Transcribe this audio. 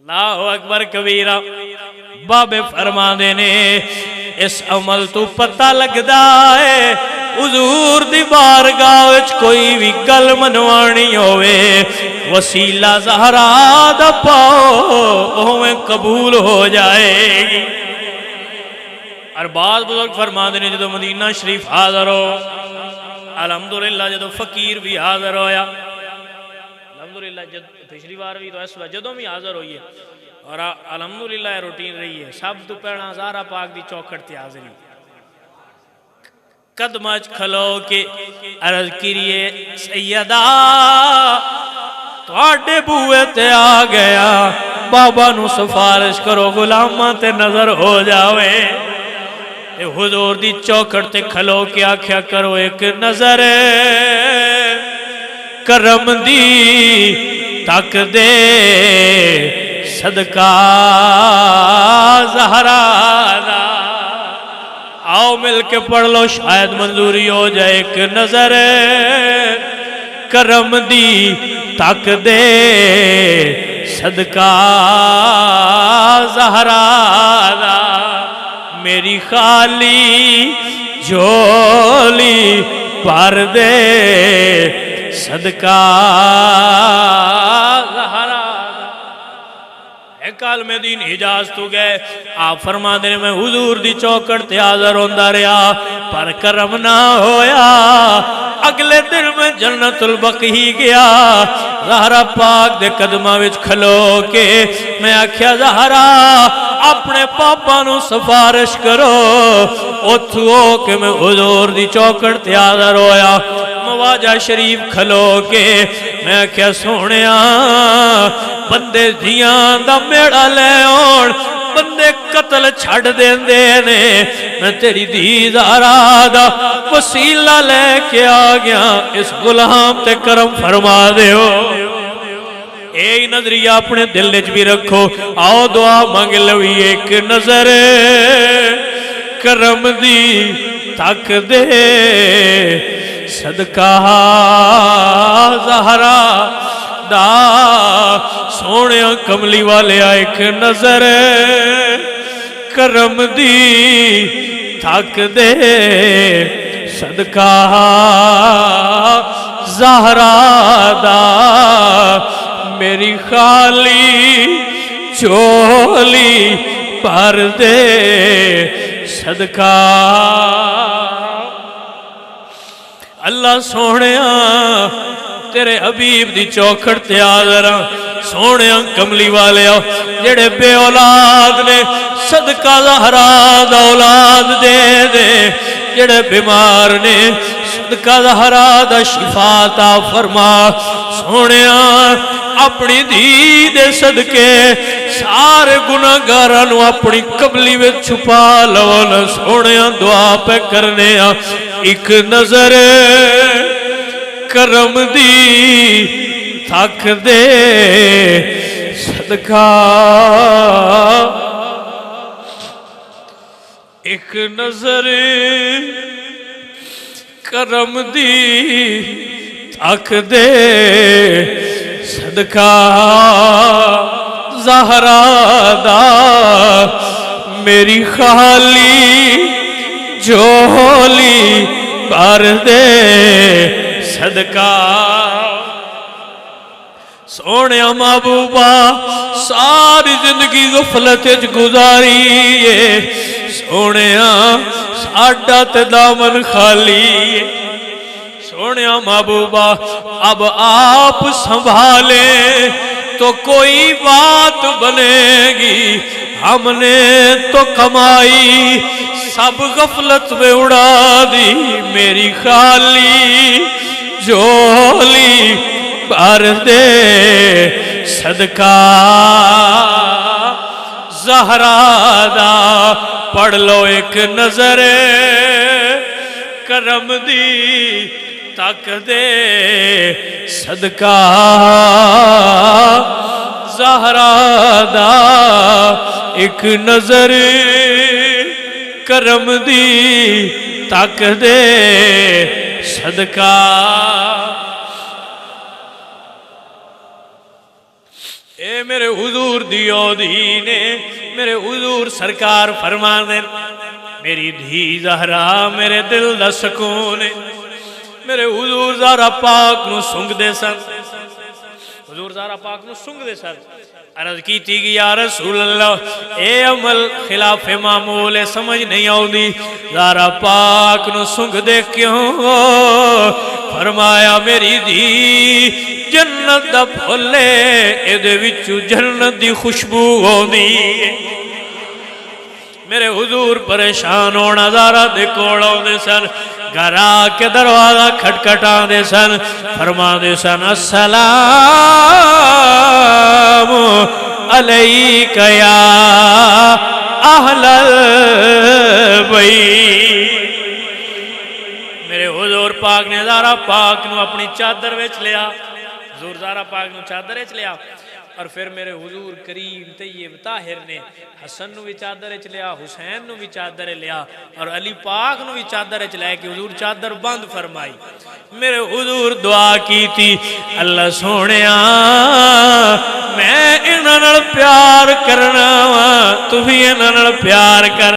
اللہ اکبر کبیرہ بابے فرما دینے اس عمل تو پتہ لگدا ہے حضور دی بارگاہ وچ کوئی بھی گل منوانی ہوئے وسیلہ زہرا دا پاؤ اویں قبول ہو جائے گی۔ اور بعض بزرگ فرما دینے جدو مدینہ شریف حاضر ہو الحمدللہ جدو فقیر بھی حاضر ہویا الحمدللہ پچھلی بار بھی تو اس وقت جدو بھی حاضر ہوئی ہے اور الحمدللہ روٹین رہی ہے سب تو پہنا زہرا پاک دی چوکھٹ تے حاضری قدمچ کھلو کے عرض کریے سیدہ تواڈے بوئے تے آ گیا بابا نو سفارش کرو غلاماں تے نظر ہو جاوے حضور دی چوکھٹ تے کھلو کے آکھیا کرو ایک نظر کرم دی تک دے صدقہ زہرا دا آؤ مل کے پڑھ لو شاید منظوری ہو جائے ایک نظر کرم دی تک دے صدقہ زہرا دا میری خالی جھولی بھر دے صدقہ زہرا ایک عالم دین حجاز تو گئے آپ فرما دینے میں حضور دی چوکھٹ تے حاضر ہوندہ رہا پر کرم نہ ہویا اگلے دن میں جنت البقیع گیا زہرا پاک دے قدمہ وچ کھلو کے میں آکھیا زہرا اپنے پاپا نو سفارش کرو اتھو کہ میں حضور دی چوکھٹ تے حاضر ہویا مواجہ شریف کھلو کے میں کیا سونیا بندے دیاں دا میڑا لے اور بندے قتل چھڑ دین دینے میں تیری دی زہرا دا وسیلہ لے کے آ گیا اس غلام تے کرم فرما دے ہو ایک نظریہ اپنے دل وچ بھی رکھو آؤ دعا مانگ لوی ایک نظر کرم دی تک دے صدقہ زہرا دا سونے کملی والے ایک نظر کرم دی تک دے صدقہ زہرا دا میری خالی چولی بھر دے صدقہ اللہ سونیا تیرے حبیب دی چوکھٹ تے حاضر سونیا کملی والے جڑے بے اولاد نے صدقہ زہرا دا اولاد دے دے جڑے بیمار نے صدقہ زہرا دا شفا عطا فرما سونیا اپنی دی دے صدقے سارے گناہگاراں نو اپنی کملی میں چھپا لو نہ سونیا دعا پہ کرنے ایک نظر کرم دی تک دے صدقہ ایک نظر کرم دی تک دے صدقہ زہرا دا میری خالی جھولی بھر دے صدقہ سونے محبوبہ ساری زندگی غفلت گزاری ہے سونے ساڈا تے دامن خالی ہے سونے محبوبہ اب آپ سنبھالے تو کوئی بات بنے گی ہم نے تو کمائی سب غفلت میں اڑا دی میری خالی جھولی بھر دے صدقہ زہرا دا پڑھ لو ایک نظر کرم دی تک دے صدقہ زہرا دا ایک نظر کرم دی تک دے صدقہ اے میرے حضور دی اودھی نے میرے حضور سرکار فرماندے میری دھی زہرا میرے دل دا سکون ہے میرے حضور زہرا پاک نو سنگ دے سن حضور زہرا پاک نو سنگ دے سن عرض کی تھی کہ یا رسول اللہ اے عمل خلاف معمول ہے سمجھ نہیں آؤں زہرا پاک نو سنگ دے کیوں فرمایا میری دی جنت دا پھولے اے دے وچو جنت دی خوشبو ہوندی میرے حضور پریشان ہونا زہرا دے کول آوندے سن گھر آ کے دروازہ کھٹکھٹا دے سن فرما دے سن السلام علیک یا اہل البیت میرے حضور پاک نے زہرا پاک نو اپنی چادر وچ لیا حضور زہرا پاک نو چادر وچ لیا اور پھر میرے حضور کریم طیب طاہر نے حسن نو بھی چادر وچ لیا حسین نو بھی چادر لیا اور علی پاک نو بھی چادر وچ لے کے حضور چادر بند فرمائی میرے حضور دعا کی تھی اللہ سونیا میں انہاں نال پیار کرنا وا تو بھی انہاں نال پیار کر